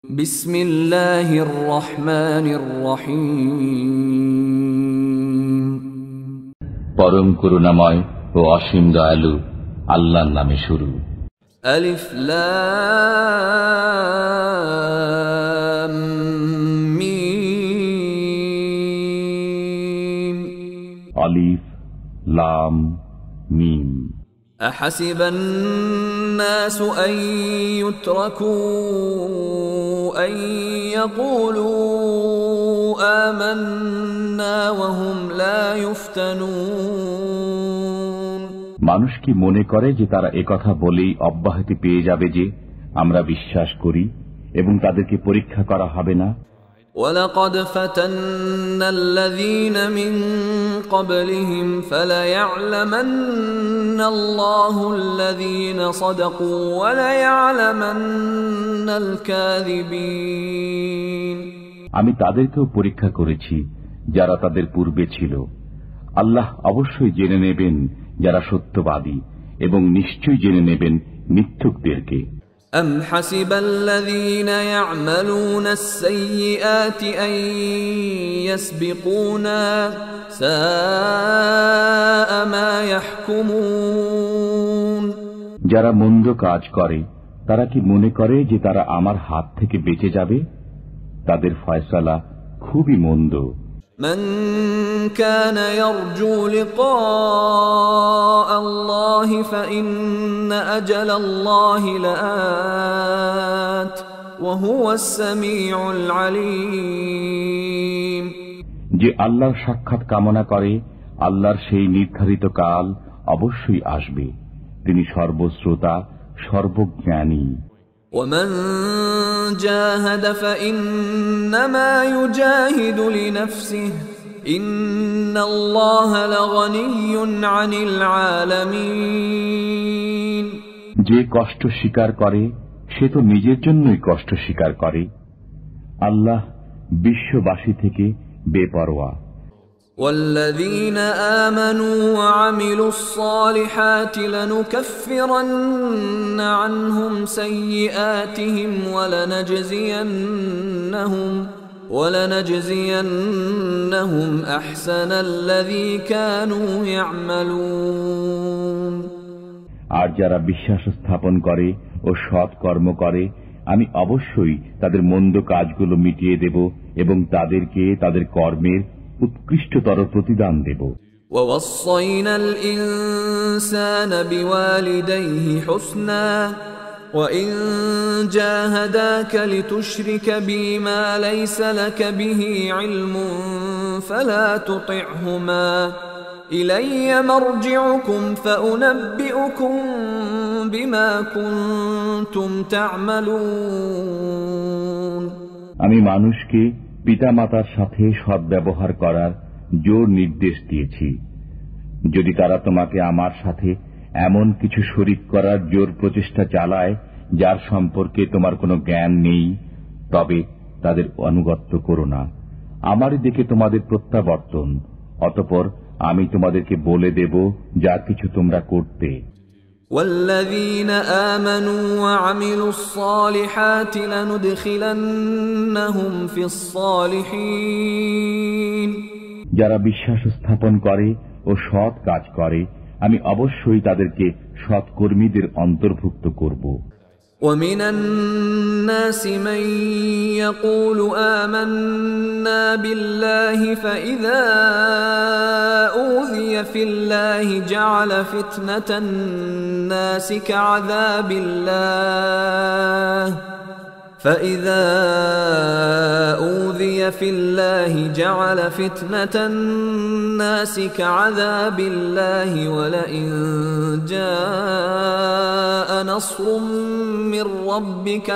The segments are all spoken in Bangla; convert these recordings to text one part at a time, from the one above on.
বিসমিল্লাহির রহমানির রহিম। পরম করুণাময় ও অসীম দয়ালু আল্লাহর নামে শুরু। আলিফ লাম মিম। আলিফ লাম মিম। أحسب الناس أن يتركوا أن يقولوا آمنا وهم لا يفتنون। মানুষ কি মনে করে যে তারা একথা বলেই অব্যাহতি পেয়ে যাবে যে আমরা বিশ্বাস করি এবং তাদেরকে পরীক্ষা করা হবে না? وَلَقَدْ فَتَنَّا الَّذِينَ مِن قَبْلِهِمْ فَلَيَعْلَمَنَّ اللَّهُ الَّذِينَ صَدَقُوا وَلَيَعْلَمَنَّ الْكَاذِبِينَ। আমি তাদেরকেও পরীক্ষা করেছি যারা তাদের পূর্বে ছিল। আল্লাহ অবশ্যই জেনে নেবেন যারা সত্যবাদী এবং নিশ্চয়ই জেনে নেবেন মিথ্যুকদেরকে। أَمْ حَسِبَ الَّذِينَ يَعْمَلُونَ السَّيِّئَاتِ أَن يَسْبِقُونَا سَاءَ مَا يَحْكُمُونَ। যারা মন্দ কাজ করে তারা কি মনে করে যে তারা আমার হাত থেকে বেঁচে যাবে? তাদের ফয়সালা খুবই মন্দ। من كان يرجو لقاء الله فإن أجل الله لآت وهو السميع العليم। যে আল্লাহর সাক্ষাৎ কামনা করে আল্লাহর সেই নির্ধারিত কাল অবশ্যই আসবে, তিনি সর্বশ্রোতা সর্বজ্ঞানী। ومن جاهد فإنما يجاهد لنفسه إن الله لغني عن العالمين। যে কষ্ট স্বীকার করে সে তো নিজের জন্যই কষ্ট স্বীকার করে, আল্লাহ বিশ্ববাসী থেকে বেপরোয়া। والذين آمنوا وعملوا الصالحات لنكفرن عنهم سيئاتهم ولنجزينهم أحسن الذي كانوا يعملون। আর যারা বিশ্বাস স্থাপন করে ও সৎ কর্ম করে আমি অবশ্যই তাদের মন্দ কাজগুলো মিটিয়ে দেব এবং তাদেরকে তাদের কর্মের উৎকৃষ্টতর প্রতিদান দেব। ووصينا الإنسان بوالديه حسنا وإن جاهداك لتشرك بي ما ليس لك به علم فلا تطعهما إلي مرجعكم فأنبئكم بما كنتم تعملون। আমি মানুষকে পিতামাতার সাথে সদ্ব্যবহার করার জোর নির্দেশ দিয়েছি। যদি তারা তোমাকে আমার সাথে এমন কিছু শরীক করার জোর প্রচেষ্টা চালায় যার সম্পর্কে তোমার কোনো জ্ঞান নেই, তবে তাদের অনুগত্য করো না। আমারই দিকে তোমাদের প্রত্যাবর্তন, অতঃপর আমি তোমাদেরকে বলে দেব যা কিছু তোমরা করতে। والذين آمنوا وعملوا الصالحات لندخلنهم في الصالحين। যারা বিশ্বাস স্থাপন করে ও সৎ কাজ করে আমি অবশ্যই তাদেরকে সৎকর্মীদের অন্তর্ভুক্ত করব। ومن الناس من يقول آمنا بالله فإذا أوذي في الله جعل فتنة الناس كعذاب الله فإذا أوذي في الله جعل فتنة الناس كعذاب الله ولئن جاء نصر من ربك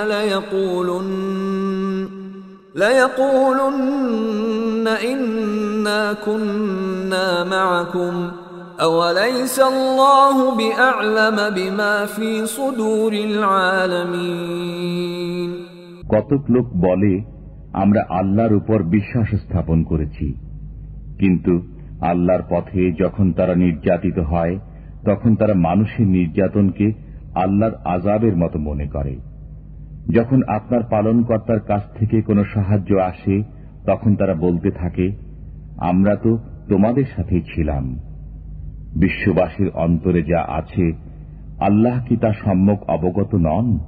ليقولن إنا كنا معكم أوليس الله بأعلم بما في صدور العالمين। কতক লোক বলে আমরা আল্লাহর উপর বিশ্বাস স্থাপন করেছি, কিন্তু আল্লাহর পথে যখন তারা নির্যাতিত হয় তখন তারা মানুষের নির্যাতনকে আল্লাহর আযাবের মতো মনে করে। যখন আপনার পালনকর্তার কাছ থেকে কোনো সাহায্য আসে তখন তারা বলতে থাকে, আমরা তো তোমাদের সাথেই ছিলাম। বিশ্ববাসীর অন্তরে যা আছে আল্লাহ কি তা সম্যক অবগত নন?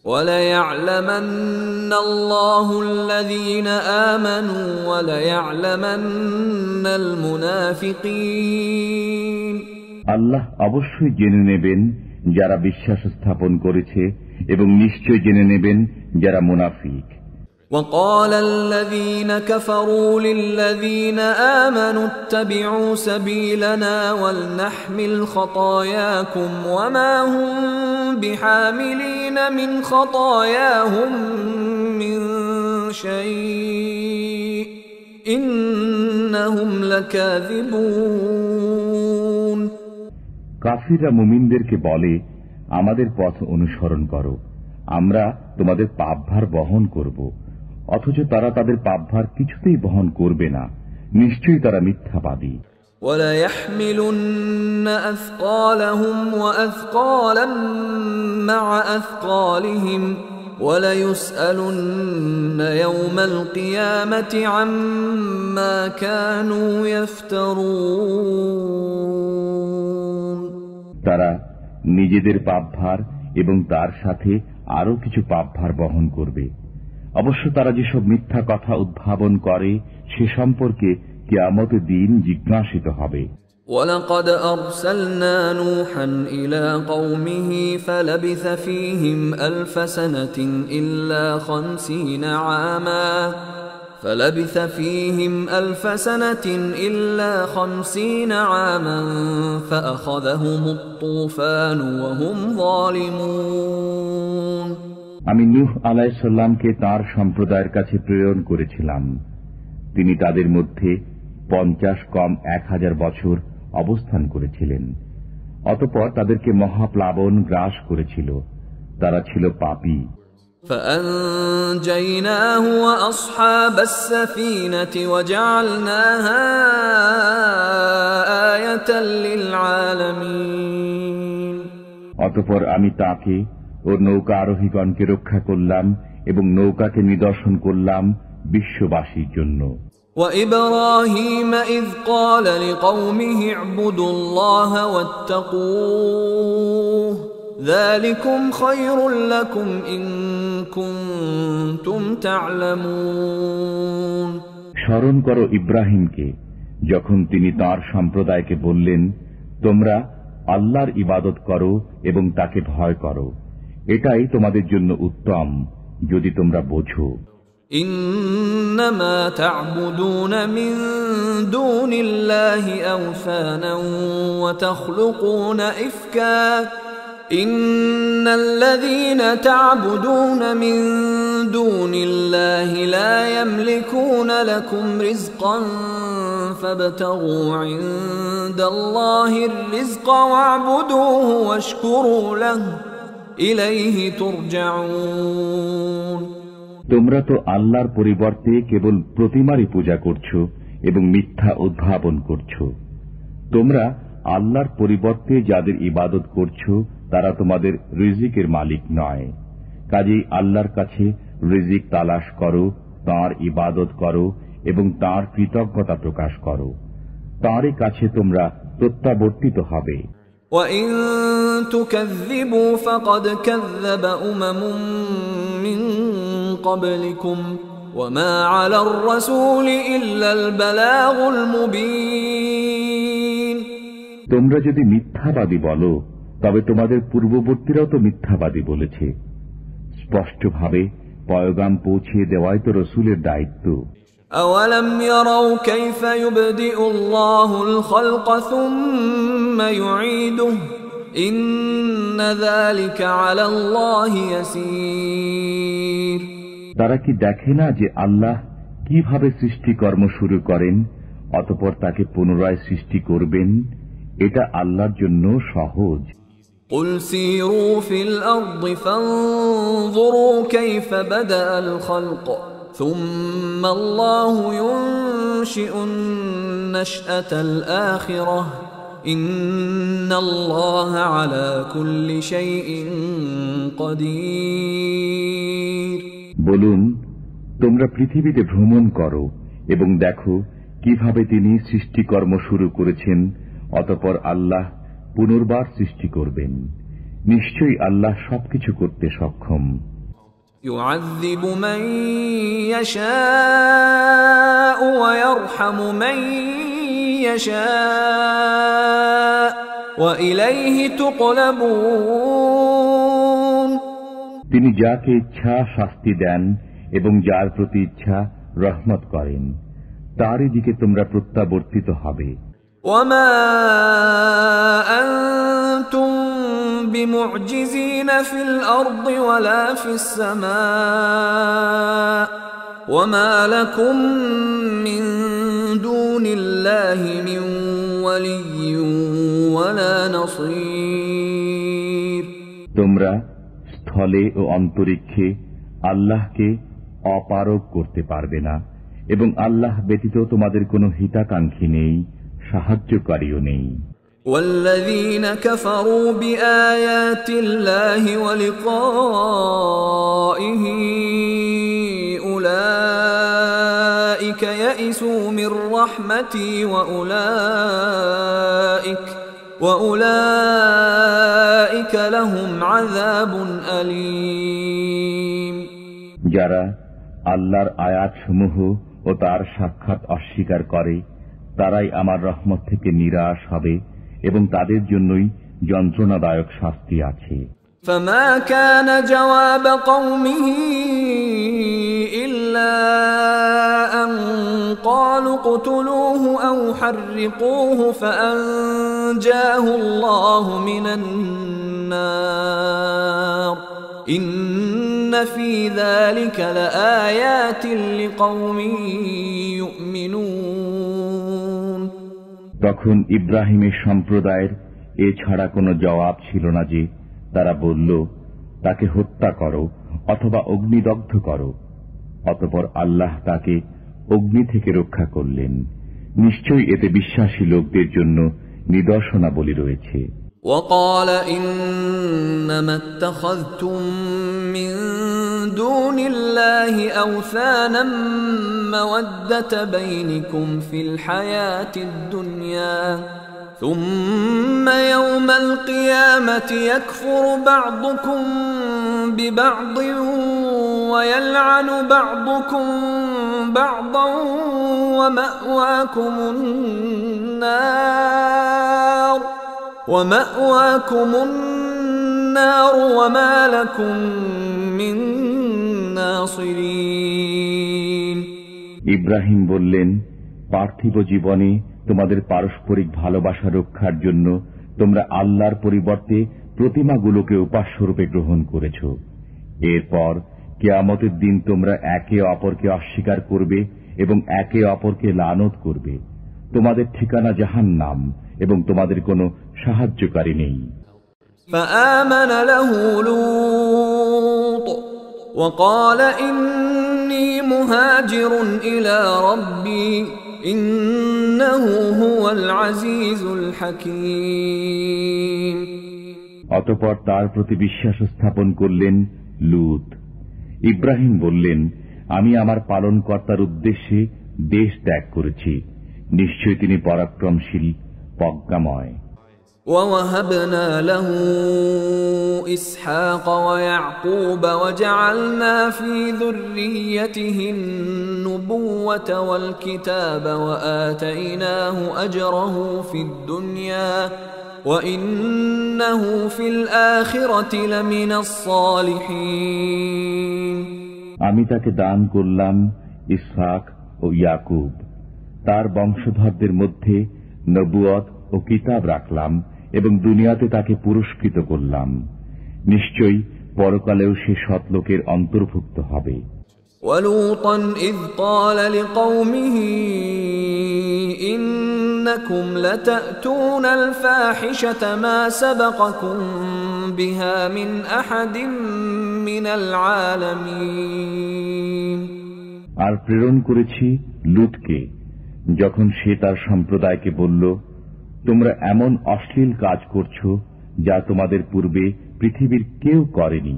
وَلَيَعْلَمَنَّ اللَّهُ الَّذِينَ آمَنُوا وَلَيَعْلَمَنَّ الْمُنَافِقِينَ আল্লাহ অবশ্যই জেনে নেবেন যারা বিশ্বাস স্থাপন করেছে এবং নিশ্চয় জেনে নেবেন যারা মুনাফিক। وقال الذين كفروا للذين آمنوا اتبعوا سبيلنا ولنحمل خطاياكم وما هم بحاملين من خطاياهم من شيء إنهم لكاذبون। কাফিররা মুমিনদেরকে বলে, আমাদের পথ অনুসরণ করো, আমরা তোমাদের পাপভার বহন করব। অথচ তারা তাদের পাপভার কিছুতেই বহন করবে না, নিশ্চয়ই তারা মিথ্যাবাদী। وَلَيَحْمِلُنَّ أَثْقَالَهُمْ وَأَثْقَالًا مَعَ أَثْقَالِهِمْ وَلَيُسْأَلُنَّ يَوْمَ الْقِيَامَةِ عَمَّا كَانُوا يَفْتَرُونَ। তারা নিজেদের পাপভার এবং তার সাথে আরো কিছু পাপভার বহন করবে। অবশ্য তারা যেসব মিথ্যা কথা উদ্ভাবন করে সে সম্পর্কে কিয়ামতের দিন জিজ্ঞাসিত হবে। وَلَقَدْ أَرْسَلْنَا نُوحًا إِلَى قَوْمِهِ فَلَبِثَ فِيهِمْ أَلْفَ سَنَةٍ إِلَّا 50 عَامًا فَأَخَذَهُمُ الطُّوفَانُ وَهُمْ ظَالِمُونَ। আমি নূহ আলাইহিস সালামকে তাঁর সম্প্রদায়ের কাছে প্রেরণ করেছিলাম। তিনি তাদের মধ্যে 50 কম 1000 বছর অবস্থান করেছিলেন। অতঃপর তাদেরকে মহাপ্লাবন গ্রাস করেছিল, তারা ছিল পাপী। فأنجيناه وأصحاب السفينة وجعلناها آية للعالمين। অতঃপর আমি তাকে ও নৌকা আরোহীগণকে রক্ষা করলাম এবং নৌকাকে নিদর্শন করলাম বিশ্ববাসীর জন্য। وإبراهيم إذ قال لقومه اعبدوا الله واتقوه ذلكم خير لكم إن كنتم تعلمون। স্মরণ করো ইব্রাহিমকে যখন তিনি তাঁর সম্প্রদায়কে বললেন, তোমরা আল্লাহর ইবাদত করো এবং তাকে ভয় করো, এটাই তোমাদের জন্য উত্তম যদি তোমরা বোঝো। إنما تعبدون من دون الله أوثانا وتخلقون إفكا إن الذين تعبدون من دون الله لا يملكون لكم رزقا فابتغوا عند الله الرزق واعبدوه واشكروا له إليه ترجعون। তোমরা তো আল্লাহর পরিবর্তে কেবল প্রতিমারই পূজা করছো এবং মিথ্যা উদ্ভাবন করছো। তোমরা আল্লাহর পরিবর্তে যাদের ইবাদত করছো তারা তোমাদের রিজিকের মালিক নয়। কাজেই আল্লাহর কাছে রিজিক তালাশ করো, তাঁর ইবাদত করো এবং তাঁর কৃতজ্ঞতা প্রকাশ করো। তাঁরই কাছে তোমরা প্রত্যাবর্তিত হবে। وَإِن تُكَذِّبُوا فَقَدْ كَذَّبَ أُمَمٌ مِّن قَبْلِكُمْ وَمَا عَلَى الرَّسُولِ إِلَّا الْبَلَاغُ الْمُبِينُ। তোমরা যদি মিথ্যাবাদী বলো তবে তোমাদের পূর্ববর্তীরাও তো মিথ্যাবাদী বলেছে। স্পষ্টভাবে পয়গাম পৌঁছিয়ে দেওয়াই তো রসুলের দায়িত্ব। أَوَلَمْ يَرَوْا كَيْفَ يُبْدِئُ اللَّهُ الْخَلْقَ ثُمَّ يُعِيدُهُ إِنَّ ذَلِكَ عَلَى اللَّهِ يَسِيرٌ। তারা কি দেখে না যে আল্লাহ কিভাবে সৃষ্টিকর্ম শুরু করেন অতঃপর তাকে পুনরায় সৃষ্টি করবেন? এটা আল্লাহর জন্য সহজ। قُلْ سِيرُوا فِي الْأَرْضِ فَانظُرُوا كَيْفَ بَدَأَ الْخَلْقَ ثُمَّ اللَّهُ يُنشِئُ النَّشْأَةَ الْآخِرَةَ ইন্নাল্লাহা আলা কুল্লি শাইইন কাদির। বলুন, তোমরা পৃথিবীতে ভ্রমণ করো এবং দেখো কিভাবে তিনি সৃষ্টিকর্ম শুরু করেছেন, অতঃপর আল্লাহ পুনর্বার সৃষ্টি করবেন। নিশ্চয়ই আল্লাহ সবকিছু করতে সক্ষম। يعذب من يشاء ويرحم من يشاء وإليه تقلبون। তিনি যাকে ইচ্ছা শাস্তি দেন এবং যার প্রতি ইচ্ছা রহমত করেন, তারই দিকে তোমরা প্রত্যাবর্তিত হবে। وما أنتم بمعجزين في الأرض ولا في السماء وما لكم من دون الله من ولي ولا نصير। তোমরা স্থলে ও অন্তরিক্ষে আল্লাহকে অপারগ করতে পারবে না এবং আল্লাহ ব্যতীত তোমাদের কোনো হিতাকাঙ্ক্ষী নেই, সাহায্যকারীও নেই। والذين كفروا بآيات الله ولقائه أولئك يئسوا من رحمتي وأولئك لهم عذاب أليم। যারা আল্লাহর আয়াতসমূহ ও তার সাক্ষাৎ অস্বীকার করে, তারাই আমার রহমত থেকে নিরাশ হবে এবং তাদের জন্যই যন্ত্রণাদায়ক শাস্তি আছে। فما كان جواب قومه إلا أن قالوا اقتلوه أو حرقوه فأنجاه الله من النار إن في ذلك لآيات لقوم يؤمنون। তখন ইব্রাহিমের সম্প্রদায়ের এছাড়া কোনো জবাব ছিল না যে তারা বলল, তাকে হত্যা করো অথবা অগ্নিদগ্ধ করো। অতঃপর আল্লাহ তাকে অগ্নি থেকে রক্ষা করলেন। নিশ্চয়ই এতে বিশ্বাসী লোকদের জন্য নিদর্শনাবলী রয়েছে। وقال إنما اتخذتم من دون الله أوثانا مودة بينكم في الحياة الدنيا ثم يوم القيامة يكفر بعضكم ببعض ويلعن بعضكم بعضا ومأواكم النار وما لكم من ناصرين। ইব্রাহিম বললেন, পার্থিব জীবনে তোমাদের পারস্পরিক ভালোবাসা রক্ষার জন্য তোমরা আল্লাহর পরিবর্তে প্রতিমাগুলোকে উপাস্যরূপে গ্রহণ করেছ। এরপর কিয়ামতের দিন তোমরা একে অপরকে অস্বীকার করবে এবং একে অপরকে লানত করবে। তোমাদের ঠিকানা জাহান্নাম এবং তোমাদের কোনো সাহায্যকারী নেই। فآمن له لوط وقال إني مهاجر إلى ربي إنه هو العزيز الحكيم। অতঃপর তার প্রতি বিশ্বাস স্থাপন করলেন লূত। ইব্রাহিম বললেন, আমি আমার পালনকর্তার উদ্দেশ্যে দেশ ত্যাগ করেছি, নিশ্চয় তিনি পরাক্রমশীল, প্রজ্ঞাময়। ووهبنا له إسحاق ويعقوب وجعلنا في ذريته النبوة والكتاب وآتيناه أجره في الدنيا وإنه في الآخرة لمن الصالحين। আমি তাকে দান করলাম ইসহাক ও ইয়াকুব, তার বংশধরদের মধ্যে নবুয়ত ও কিতাব রাখলাম এবং দুনিয়াতে তাকে পুরস্কৃত করলাম। নিশ্চয়ই পরকালেও সে সৎলোকের অন্তর্ভুক্ত হবে। وَلُوطًا إِذْ قَالَ لِقَوْمِهِ إِنَّكُمْ لَتَأْتُونَ الْفَاحِشَةَ مَا سَبَقَكُمْ بِهَا مِنْ أَحَدٍ مِنَ الْعَالَمِينَ। আর প্রেরণ করেছি লূতকে, যখন সে তার সম্প্রদায়কে বলল, তোমরা এমন অশ্লীল কাজ করছো যা তোমাদের পূর্বে পৃথিবীর কেউ করেনি।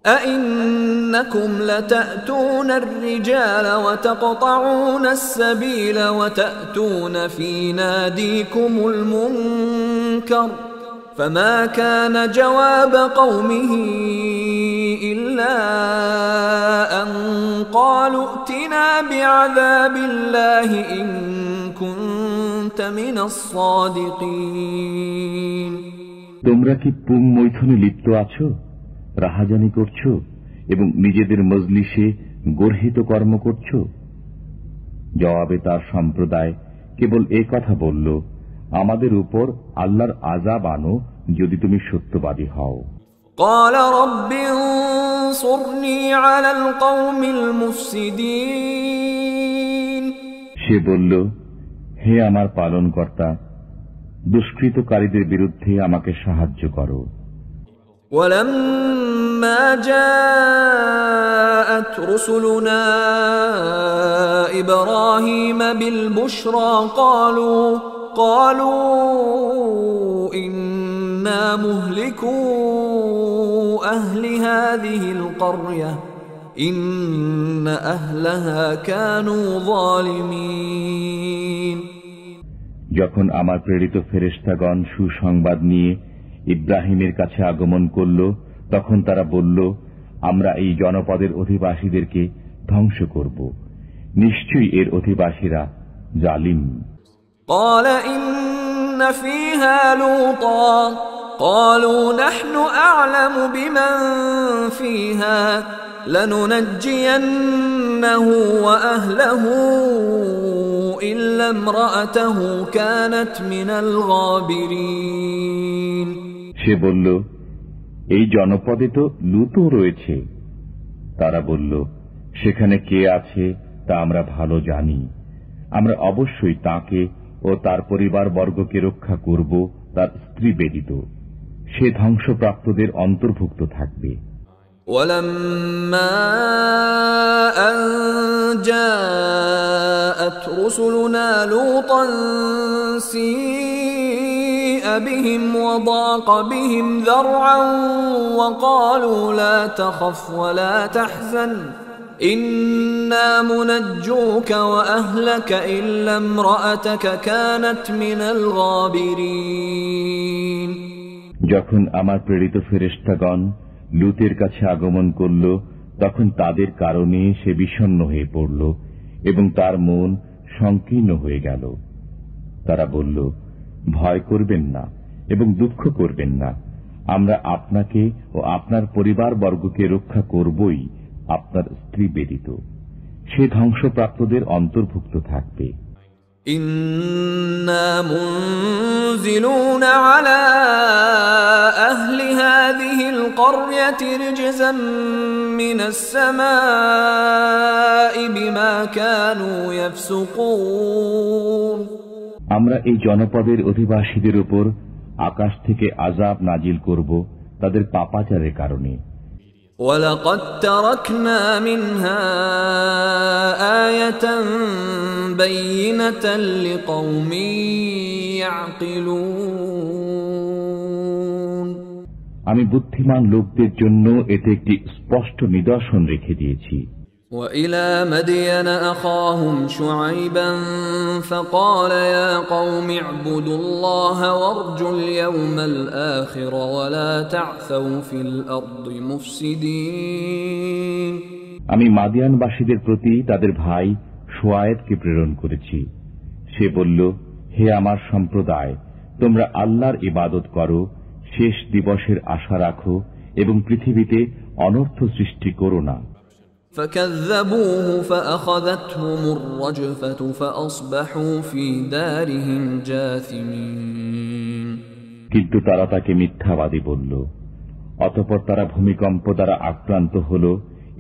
أئنكم لتأتون الرجال وتقطعون السبيل وتأتون في ناديكم المنكر فما كان جواب قومه إلا أن قالوا ائتنا بعذاب الله إن كنت من الصادقين। তোমরা কি পুং মৈথুনে লিপ্ত আছো, রাহাজানি করছো এবং নিজেদের মজলিসে গর্হিত কর্ম করছো? জবাবে তার সম্প্রদায় কেবল এ কথা বলল, আমাদের উপর আল্লাহর আযাব আনো যদি তুমি সত্যবাদী হও। قال رب انصرني على القوم المفسدين। সে বলল, হে আমার পালনকর্তা, দুষ্কৃতকারীদের বিরুদ্ধে আমাকে সাহায্য করো। ولما جاءت رسلنا إبراهيم بالبشرى قالوا إنا مهلكو أهل هذه القرية إن أهلها كانوا ظالمين। যখন আমার প্রেরিত ফেরেশতাগণ সুসংবাদ নিয়ে ইব্রাহিমের কাছে আগমন করল, তখন তারা বলল, আমরা এই জনপদের অধিবাসীদেরকে ধ্বংস করব, নিশ্চয়ই এর অধিবাসীরা জালিম। قال إن فيها لوطا قالوا نحن أعلم بمن فيها لننجينه وأهله إلا امرأته كانت من الغابرين। সে বলল, এই জনপদে তো লূতও রয়েছে। তারা বলল, সেখানে কে আছে তা আমরা ভালো জানি, আমরা অবশ্যই তাকে ও তার পরিবার বর্গকে রক্ষা করব, তার স্ত্রী ব্যতীত সে ধ্বংসপ্রাপ্তদের অন্তর্ভুক্ত থাকবে। ولما أن جاءت رسلنا لوطا سيء بهم وضاق بهم ذرعا وقالوا لا تخف ولا تحزن إنا منجوك وأهلك إلا امرأتك كانت من الغابرين। যখন আমার প্রেরিত ফেরেশতাগণ লূতের কাছে আগমন করল, তখন তাদের কারণে সে বিষণ্ণ হয়ে পড়ল এবং তার মন সংকীর্ণ হয়ে গেল। তারা বলল, ভয় করবেন না এবং দুঃখ করবেন না, আমরা আপনাকে ও আপনার পরিবার বর্গকে রক্ষা করবই, আপনার স্ত্রী ব্যতীত সে ধ্বংসপ্রাপ্তদের অন্তর্ভুক্ত থাকবে। إنا منزلون على أهل هذه القرية رجزا من السماء بما كانوا يفسقون। আমরা এই জনপদের অধিবাসীদের উপর আকাশ থেকে আযাব নাজিল করব তাদের পাপাচারের কারণে। ولقد تركنا منها آية بينة لقوم يعقلون। আমি বুদ্ধিমান লোকদের জন্য এতে একটি স্পষ্ট নিদর্শন রেখে দিয়েছি। وإلى مدين أخاهم شعيبا فقال يا قوم اعبدوا الله وارجوا اليوم الآخر ولا تعثوا في الأرض مفسدين। আমি মাদিয়ানবাসীদের প্রতি তাদের ভাই শুআয়বকে প্রেরণ করেছি। সে বলল, হে আমার সম্প্রদায়, তোমরা আল্লাহর ইবাদত করো, শেষ দিবসের আশা রাখো এবং পৃথিবীতে অনর্থ সৃষ্টি করো না। فكذبوه فأخذتهم الرجفة فأصبحوا في دارهم جاثمين। কিন্তু তারা তাকে মিথ্যাবাদী বলল, অতঃপর তারা ভূমিকম্প দ্বারা আক্রান্ত হল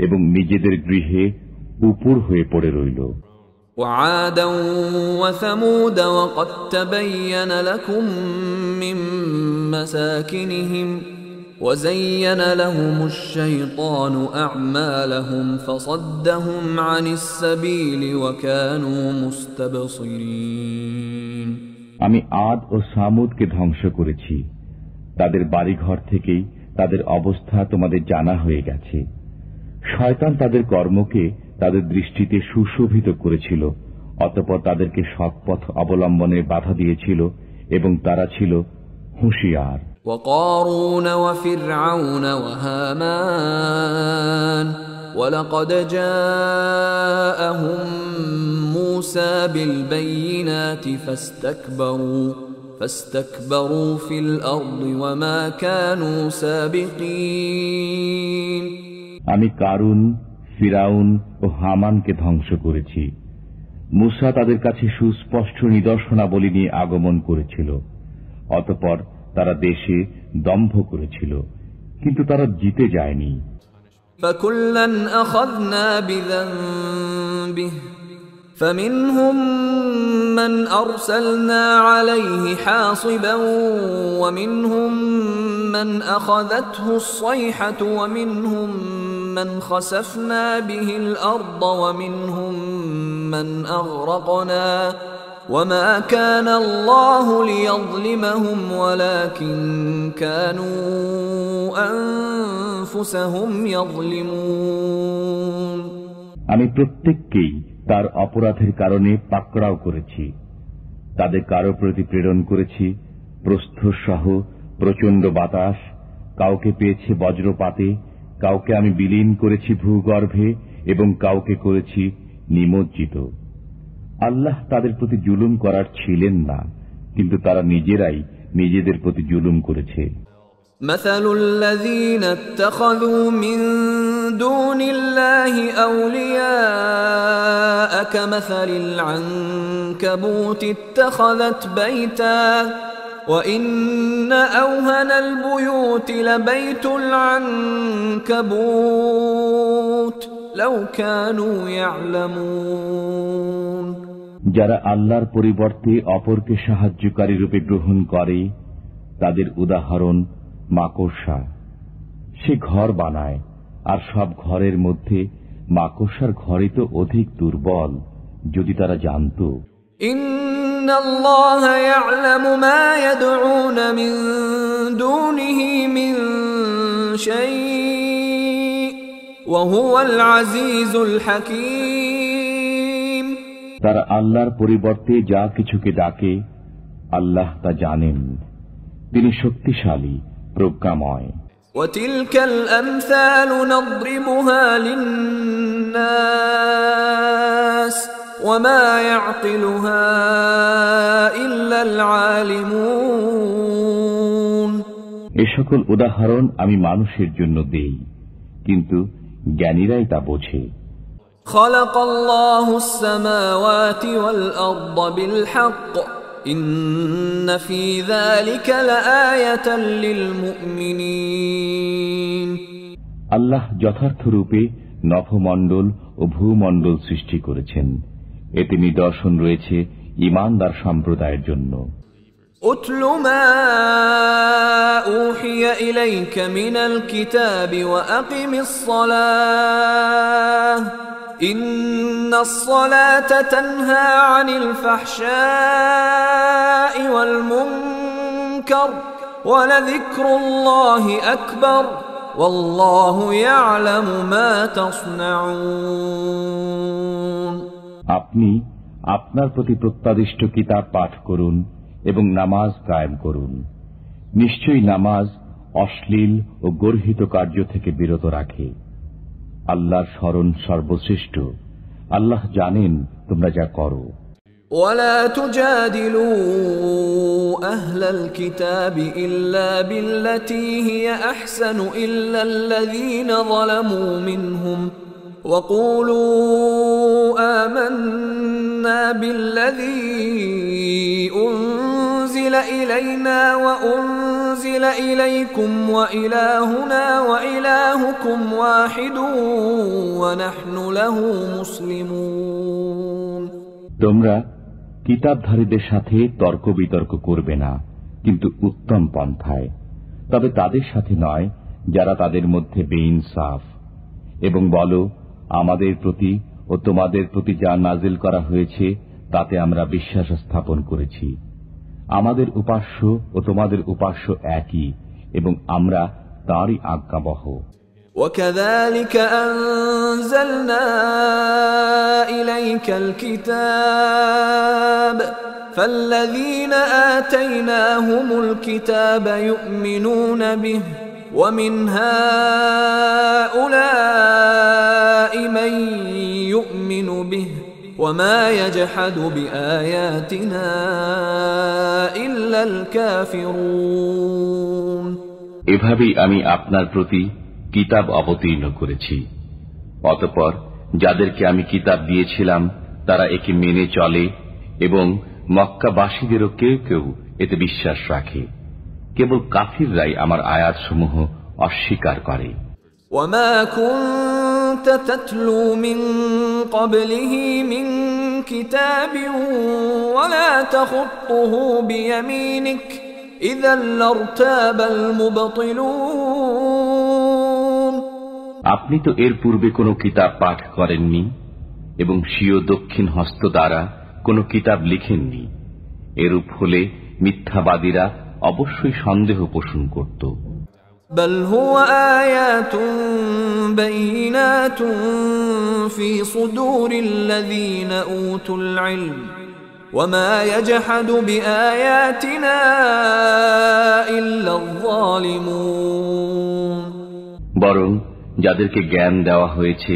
এবং নিজেদের গৃহে উপুর হয়ে পড়ে রইল। وعادا وثمود وقد تبين لكم من مساكنهم وزين لهم الشيطان أعمالهم فصدهم عن السبيل وكانوا مستبصرين। আমি আদ ও সামুদকে ধ্বংস করেছি, তাদের বাড়িঘর থেকেই তাদের অবস্থা তোমাদের জানা হয়ে গেছে। শয়তান তাদের কর্মকে তাদের দৃষ্টিতে সুশোভিত করেছিল, অতঃপর তাদেরকে সৎপথ অবলম্বনে বাধা দিয়েছিল এবং তারা ছিল হুঁশিয়ার। وقارون وفرعون وهامان ولقد جاءهم موسى بالبينات فاستكبروا في الأرض وما كانوا سابقين। আমি কারুন, ফিরাউন ও হামানকে ধ্বংস করেছি। মুসা তাদের কাছে সুস্পষ্ট নিদর্শনাবলী নিয়ে আগমন করেছিল, অতঃপর তারা দেশে দম্ভ করেছিল, কিন্তু তারা জিতে যায়নি। فَكُلًّا أَخَذْنَا بِذَنبِهِ فَمِنْهُمْ مَنْ أَرْسَلْنَا عَلَيْهِ حَاصِبًا وَمِنْهُمْ مَنْ أَخَذَتْهُ الصَّيْحَةُ وَمِنْهُمْ مَنْ خَسَفْنَا بِهِ الْأَرْضَ وَمِنْهُمْ مَنْ أَغْرَقْنَا وَمَا كَانَ اللَّهُ لِيَظْلِمَهُمْ وَلَكِنْ كَانُوا أَنفُسَهُمْ يَظْلِمُونَ। আমি প্রত্যেককেই তার অপরাধের কারণে পাকড়াও করেছি। তাদের কারো প্রতি প্রেরণ করেছি প্রস্থসহ প্রচণ্ড বাতাস, কাউকে পেয়েছে বজ্রপাতে, কাউকে আমি বিলীন করেছি ভূগর্ভে এবং কাউকে করেছি নিমজ্জিত। আল্লাহ তাদের প্রতি জুলুম করার ছিলেন না, কিন্তু তারা নিজেরাই নিজেদের প্রতি জুলুম করেছে। مثل الذين اتخذوا من دون الله أولياء كمثل العنكبوت اتخذت بيتا وإن أوهن البيوت لبيت العنكبوت لو كانوا يعلمون। যারা আল্লাহর পরিবর্তে অপরকে সাহায্যকারী রূপে গ্রহণ করে, তাদের উদাহরণ মাকড়সা। সে ঘর বানায়, আর সব ঘরের মধ্যে মাকড়সার ঘরই তো অধিক দুর্বল, যদি তারা জানত। ইন্নাল্লাহা ইয়ালামু মা ইয়াদউনা মিন দুনিহি মিন শাই'ইন ওয়া হুয়াল আজিজুল হাকীম। তারা আল্লাহর পরিবর্তে যা কিছুকে ডাকে, আল্লাহ তা জানেন, তিনি শক্তিশালী, প্রজ্ঞাময়। وَتِلْكَ الْأَمْثَالُ نَضْرِبُهَا لِلنَّاسِ وَمَا يَعْقِلُهَا إِلَّا الْعَالِمُونَ। এ সকল উদাহরণ আমি মানুষের জন্য দেই, কিন্তু জ্ঞানীরাই তা বোঝে। خَلَقَ اللَّهُ السَّمَاوَاتِ وَالْأَرْضَ بِالْحَقِّ إِنَّ فِي ذَلِكَ لَآيَةً لِلْمُؤْمِنِينَ। আল্লাহ যথার্থরূপে নভমণ্ডল ও ভূমণ্ডল সৃষ্টি করেছেন, এতে নিদর্শন রয়েছে ঈমানদার সম্প্রদায়ের জন্য। أتل ما أوحي إليك من الكتاب وأقم الصلاة إن الصلاة تنهى عن الفحشاء والمنكر ولذكر الله أكبر والله يعلم ما تصنعون। আপনি আপনার প্রতি প্রত্যাদিষ্ট কিতাব পাঠ করুন এবং নামাজ কায়েম করুন। নিশ্চয়ই নামাজ অশ্লীল ও গর্হিত কার্য থেকে বিরত রাখে। আল্লাহর স্মরণ সর্বশ্রেষ্ঠ, আল্লাহ জানেন তোমরা যা করো। ولا تجادلوا أهل الكتاب إلا بالتي هي أحسن إلا الذين ظلموا منهم وقولوا آمنا بالذي أنزل إلينا وأنزل إليكم وإلهنا وإلهكم واحد ونحن له مسلمون। তোমরা কিতাবধারীদের সাথে তর্ক বিতর্ক করবে না, কিন্তু উত্তম পন্থায়, তবে তাদের সাথে নয় যারা তাদের মধ্যে বেইনসাফ, এবং বলো আমাদের প্রতি ও তোমাদের প্রতি যা নাজিল করা হয়েছে তাতে আমরা বিশ্বাস স্থাপন করেছি, আমাদের উপাস্য ও তোমাদের উপাস্য একই, এবং আমরা তারই আজ্ঞাবহ। وكذلك أنزلنا إليك الكتاب فالذين آتيناهم الكتاب يؤمنون به ومن هؤلاء من يؤمن به وما يجحد بآياتنا إلا الكافرون। এভাবেই আমি আপনার প্রতি কিতাব অবতীর্ণ করেছি, অতঃপর যাদেরকে আমি কিতাব দিয়েছিলাম তারা একে মেনে চলে, এবং মক্কাবাসীদেরও কেউ কেউ এতে বিশ্বাস রাখে। কেবল কাফিররাই আমার আয়াতসমূহ অস্বীকার করে। وما كنت تتلو من قبله من كتاب ولا تخطه بيمينك إذا لارتاب المبطلون। আপনি তো এর পূর্বে কোনো কিতাব পাঠ করেননি এবং স্বীয় দক্ষিণ হস্ত দ্বারা কোনো কিতাব লিখেননি। এরূপ হলে মিথ্যাবাদীরা অবশ্যই সন্দেহ পোষণ করত। بل هو آيات بينات في صدور الذين أوتوا العلم وما يجحد بآياتنا إلا الظالمون। বরং যাদেরকে জ্ঞান দেওয়া হয়েছে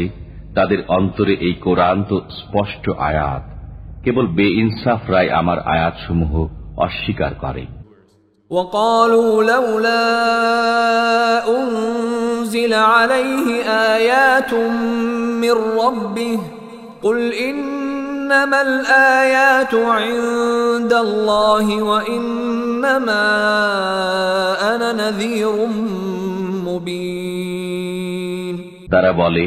তাদের অন্তরে এই কোরআন তো স্পষ্ট আয়াত, কেবল বেইনসাফরাই আমার আয়াতসমূহ অস্বীকার করে। وقالوا لولا أنزل عليه آيات من ربه قل إنما الآيات عند الله وإنما أنا نذير مبين। তারা বলে,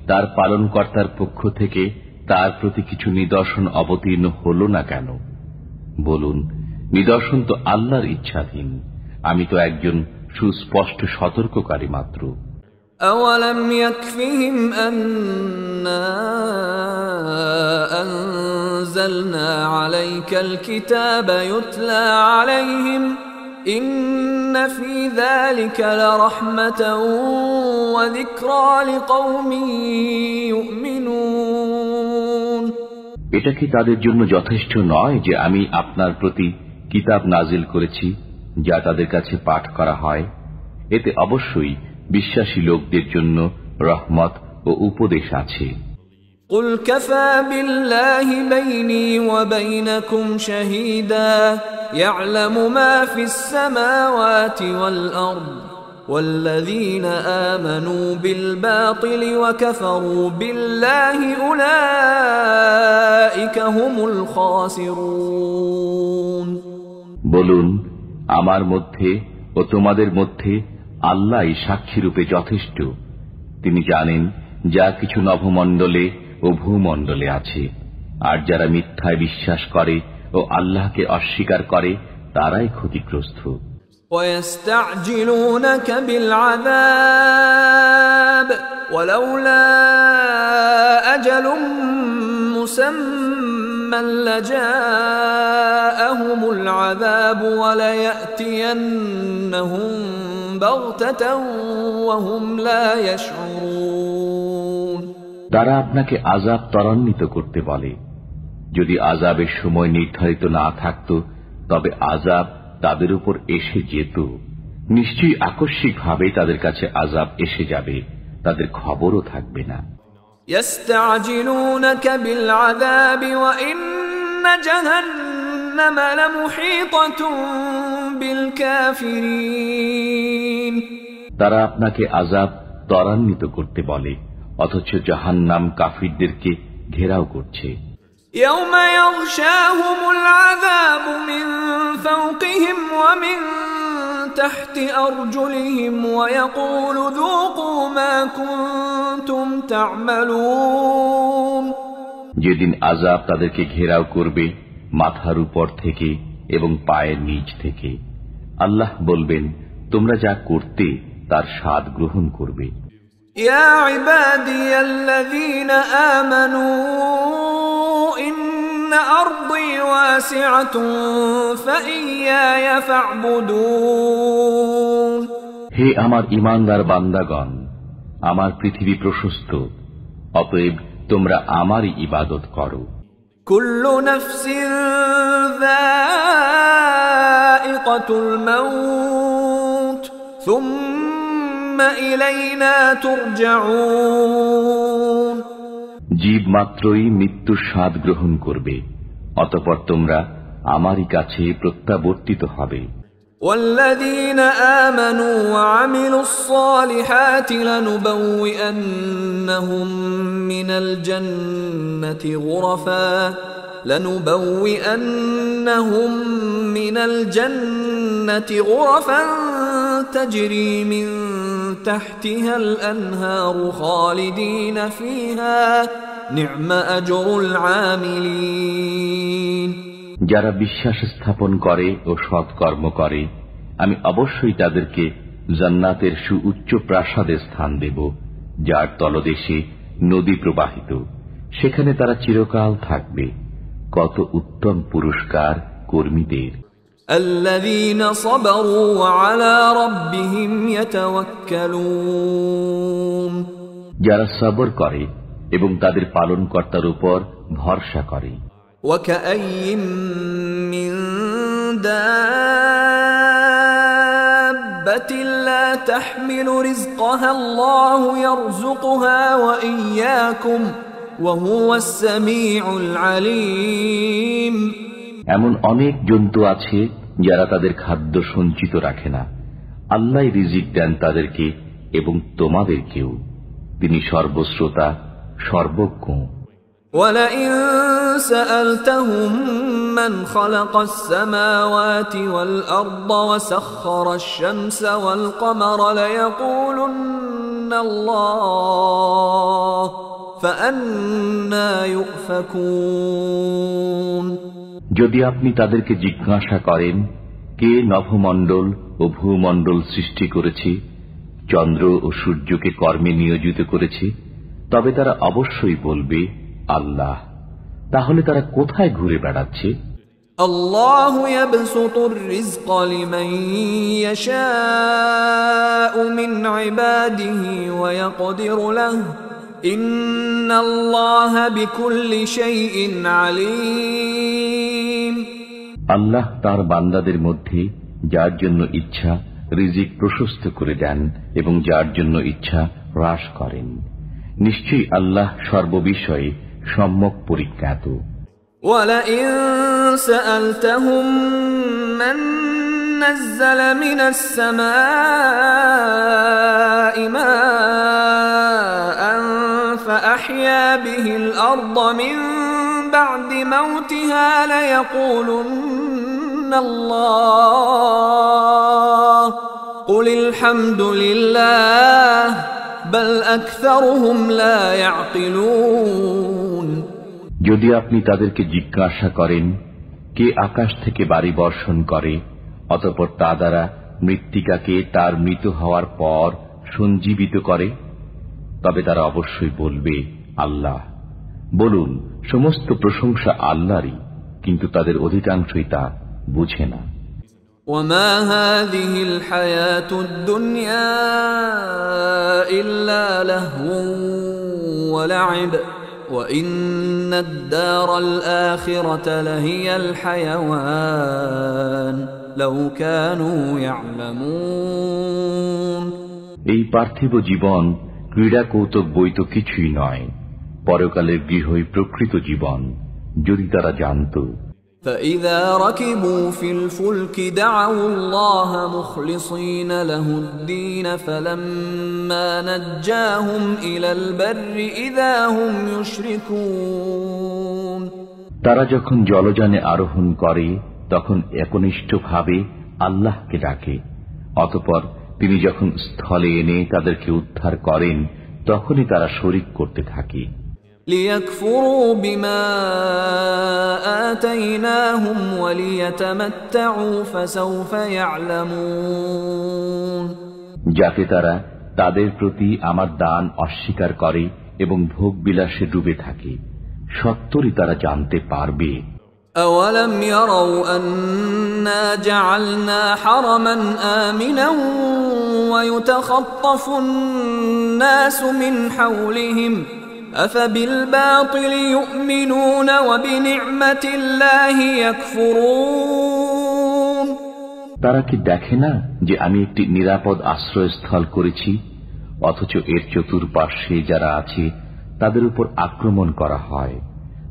তার পালনকর্তার পক্ষ থেকে তার প্রতি কিছু নিদর্শন অবতীর্ণ হল না কেন? বলুন, নিদর্শন তো আল্লাহর ইচ্ছাধীন, আমি তো একজন সুস্পষ্ট সতর্ককারী মাত্র। أولم يكفهم أنا أنزلنا عليك الكتاب يتلى عليهم إن في ذلك لرحمة وذكرى لقوم يؤمنون। এটা কি তাদের জন্য যথেষ্ট নয় যে আমি আপনার প্রতি কিতাব নাজিল করেছি যা তাদের কাছে পাঠ করা হয়? এতে অবশ্যই বিশ্বাসী লোকদের জন্য রহমত ও উপদেশ আছে। قل كفى بالله بيني وبينكم شهيدا يعلم ما في السماوات والأرض والذين آمنوا بالباطل وكفروا بالله أولئك هم الخاسرون। বলুন, আমার মধ্যে ও তোমাদের মধ্যে আল্লাহই সাক্ষীরূপে যথেষ্ট। তিনি জানেন যা কিছু নভমণ্ডলে ও ভূমণ্ডলে আছে, আর যারা মিথ্যায় বিশ্বাস করে ও আল্লাহকে অস্বীকার করে তারাই ক্ষতিগ্রস্ত। ويستعجلونك بالعذاب ولولا أجل مسمى لجاءهم العذاب وليأتينهم بغتة وهم لا يشعرون। তারা আপনাকে আযাব ত্বরান্বিত করতে বলে, যদি আযাবের সময় নির্ধারিত না থাকত তবে আযাব তাদের উপর এসে যেত। নিশ্চয়ই আকস্মিকভাবে তাদের কাছে আযাব এসে যাবে, তাদের খবরও থাকবে না। يستعجلونك بالعذاب وإن جهنم لمحيطة بالكافرين। তারা আপনাকে আযাব ত্বরান্বিত করতে বলে, অথচ জাহান্নাম কাফিরদেরকে ঘেরাও করছে। يوم يغشاهم العذاب من فوقهم ومن تحت أرجلهم ويقول ذوقوا ما كنتم تعملون। যেদিন আযাব তাদেরকে ঘেরাও করবে মাথার উপর থেকে এবং পায়ের নিচ থেকে, আল্লাহ বলবেন, তোমরা যা করতে তার স্বাদ গ্রহণ করবে। يا عبادي الذين آمنوا إن أرضي واسعة فإياي فاعبدون হে আমার ঈমানদার বান্দাগণ, আমার পৃথিবী প্রশস্ত, অতএব তোমরা আমারই ইবাদত করো। كل نفس ذائقة الموت ثم إلينا ترجعون জীব মাত্রই মৃত্যুর স্বাদ গ্রহণ করবে, অতঃপর তোমরা আমারই কাছে প্রত্যাবর্তিত হবে। والذين آمنوا وعملوا الصالحات لنبوئنهم من الجنة غرفا تجري من تحتها الأنهار خالدين فيها نعم أجر العاملين যারা বিশ্বাস স্থাপন করে ও সৎকর্ম করে, আমি অবশ্যই তাদেরকে জান্নাতের সুউচ্চ প্রাসাদে স্থান দেব, যার তলদেশে নদী প্রবাহিত, সেখানে তারা চিরকাল থাকবে। কত উত্তম পুরস্কার কর্মীদের! الذين صبروا وعلى ربهم يتوكلون যারা সবর করে এবং তাদের পালনকর্তার উপর ভরসা করে। وكأي من دابة لا تحمل رزقها الله يرزقها وإياكم وهو السميع العليم এমন অনেক জন্তু আছে যারা তাদের খাদ্য সঞ্চিত রাখে না, আল্লাহ রিজিক দেন তাদেরকে এবং তোমাদেরকেও। তিনি সর্বশ্রোতা, সর্বজ্ঞ। وَلَئِن سَأَلْتَهُم مَّنْ خَلَقَ السَّمَاوَاتِ وَالْأَرْضَ وَسَخَّرَ الشَّمْسَ وَالْقَمَرَ لَيَقُولُنَّ اللَّهُ فَأَنَّى يُؤْفَكُونَ যদি আপনি তাদেরকে জিজ্ঞাসা করেন, কে নভমণ্ডল ও ভূমণ্ডল সৃষ্টি করেছে, চন্দ্র ও সূর্যকে কর্মে নিয়োজিত করেছে, তবে তারা অবশ্যই বলবে আল্লাহ। তাহলে তারা কোথায় ঘুরে বেড়াচ্ছে? আল্লাহু ইয়াবসুতুর রিজকা লিমান ইয়াশাউ মিন ইবাদিহি ওয়া ইয়াকদিরু লাহু ইন্নাল্লাহা বিকুল্লি শাইইন আলীম। আল্লাহ তার বান্দাদের মধ্যে যার জন্য ইচ্ছা রিজিক প্রশস্ত করে দেন এবং যার জন্য ইচ্ছা হ্রাস করেন। নিশ্চয়ই আল্লাহ সর্ববিষয়ে সম্যক পরিজ্ঞাত। وَلَئِن سَأَلْتَهُم مَّن نَّزَّلَ مِنَ السَّمَاءِ مَاءً فَأَحْيَا بِهِ الْأَرْضَ مِن بَعْدِ مَوْتِهَا لَيَقُولُنَّ اللَّهُ قُلِ الْحَمْدُ لِلَّهِ بَلْ أَكْثَرُهُمْ لَا يَعْقِلُونَ যদি আপনি তাদেরকে জিজ্ঞাসা করেন, কে আকাশ থেকে বাড়ি বর্ষণ করে, অতঃপর তা দ্বারা মৃত্তিকাকে তার মৃত হওয়ার পর সঞ্জীবিত করে, তবে তারা অবশ্যই বলবে আল্লাহ। বলুন, সমস্ত প্রশংসা আল্লাহরই, কিন্তু তাদের অধিকাংশই তা বুঝে না। وما هذه الحياة الدنيا إلا لهو ولعب وإن الدار الآخرة لهي الحيوان لو كانوا يعلمون এই পার্থিব জীবন ক্রীড়া কৌতুক বৈত কিছুই নয়, পরকালের গৃহই প্রকৃত জীবন, যদি তারা জানত। فإذا ركبوا في الفلك دعوا الله مخلصين له الدين فلما نجاهم إلى البر إذا هم يشركون তারা যখন জলযানে আরোহণ করে তখন একনিষ্ঠভাবে আল্লাহকে ডাকে, অতঃপর তিনি যখন স্থলে এনে তাদেরকে উদ্ধার করেন তখনই তারা শরীক করতে থাকে। ليكفروا بما آتيناهم وليتمتعوا فسوف يعلمون যাতে তারা তাদের প্রতি আমার দান অস্বীকার করে এবং ভোগ বিলাসে ডুবে থাকে, সত্তরই তারা জানতে পারবে। أولم يروا أنا جعلنا حرما آمنا ويتخطف الناس من حولهم أفبالباطل يؤمنون وبنعمة الله يكفرون। তারা কি দেখে না যে আমি একটি নিরাপদ আশ্রয়স্থল করেছি, অথচ এর চতুর্পার্শ্বে যারা আছে তাদের উপর আক্রমণ করা হয়।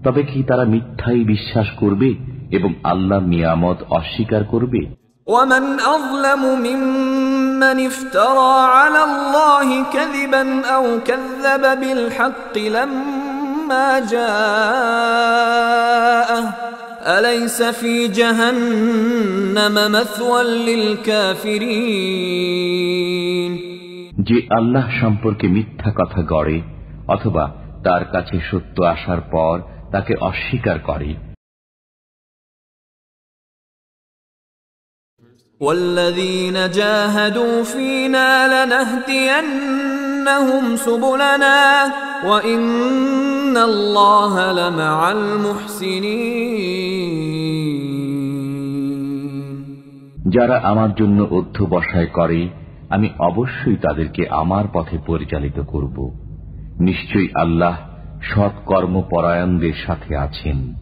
তবে কি তারা মিথ্যাই বিশ্বাস করবে এবং আল্লাহর নিয়ামত অস্বীকার করবে? ومن أظلم ممن افترى على الله كذبا أو كذب بالحق لما جاءه أليس في جهنم مثوى للكافرين। যে আল্লাহ সম্পর্কে মিথ্যা কথা গড়ে অথবা তার কাছে সত্য আসার পর তাকে অস্বীকার করে, والذين جاهدوا فينا لنهدينهم سبلنا وإن الله لمع المحسنين। যারা আমার জন্য অধ্যবসায় করে আমি অবশ্যই তাদেরকে আমার পথে পরিচালিত করব। নিশ্চয়ই আল্লাহ সৎ কর্মপরায়ণদের সাথে আছেন।